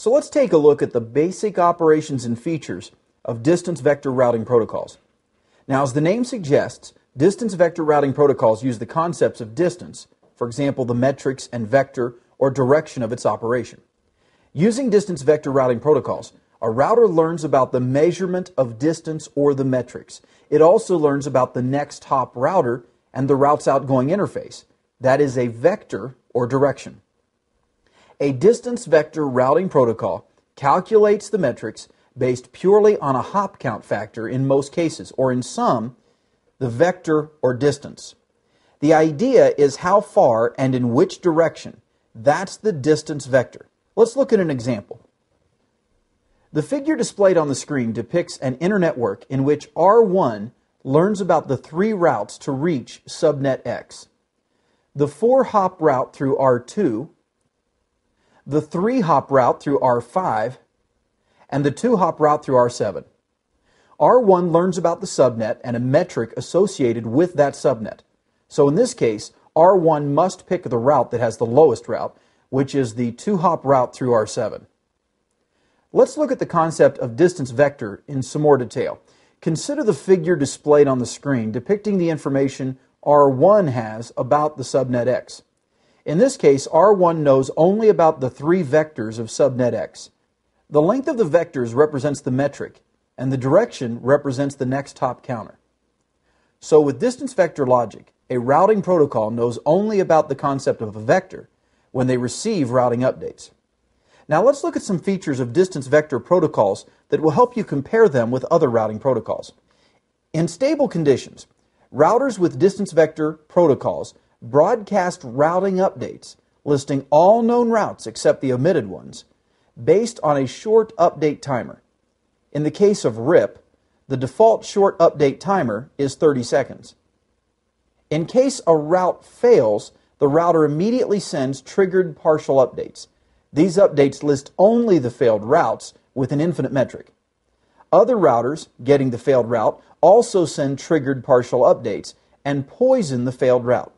So let's take a look at the basic operations and features of distance vector routing protocols. Now, as the name suggests, distance vector routing protocols use the concepts of distance, for example, the metrics and vector or direction of its operation. Using distance vector routing protocols, a router learns about the measurement of distance or the metrics. It also learns about the next hop router and the route's outgoing interface. That is a vector or direction. A distance vector routing protocol calculates the metrics based purely on a hop count factor in most cases, or in some, the vector or distance. The idea is how far and in which direction. That's the distance vector. Let's look at an example. The figure displayed on the screen depicts an inner network in which R1 learns about the 3 routes to reach subnet X. The 4-hop route through R2, the 3-hop route through R5, and the 2-hop route through R7. R1 learns about the subnet and a metric associated with that subnet. So in this case, R1 must pick the route that has the lowest route, which is the 2-hop route through R7. Let's look at the concept of distance vector in some more detail. Consider the figure displayed on the screen depicting the information R1 has about the subnet X. In this case, R1 knows only about the 3 vectors of subnet X. The length of the vectors represents the metric, and the direction represents the next hop counter. So with distance vector logic, a routing protocol knows only about the concept of a vector when they receive routing updates. Now let's look at some features of distance vector protocols that will help you compare them with other routing protocols. In stable conditions, routers with distance vector protocols broadcast routing updates listing all known routes except the omitted ones based on a short update timer. In the case of RIP, the default short update timer is 30 seconds. In case a route fails, the router immediately sends triggered partial updates. These updates list only the failed routes with an infinite metric. Other routers, getting the failed route, also send triggered partial updates and poison the failed route.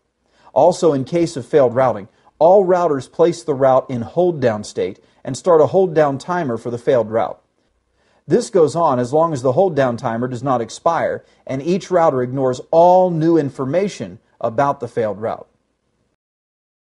Also, in case of failed routing, all routers place the route in hold down state and start a hold down timer for the failed route. This goes on as long as the hold down timer does not expire and each router ignores all new information about the failed route.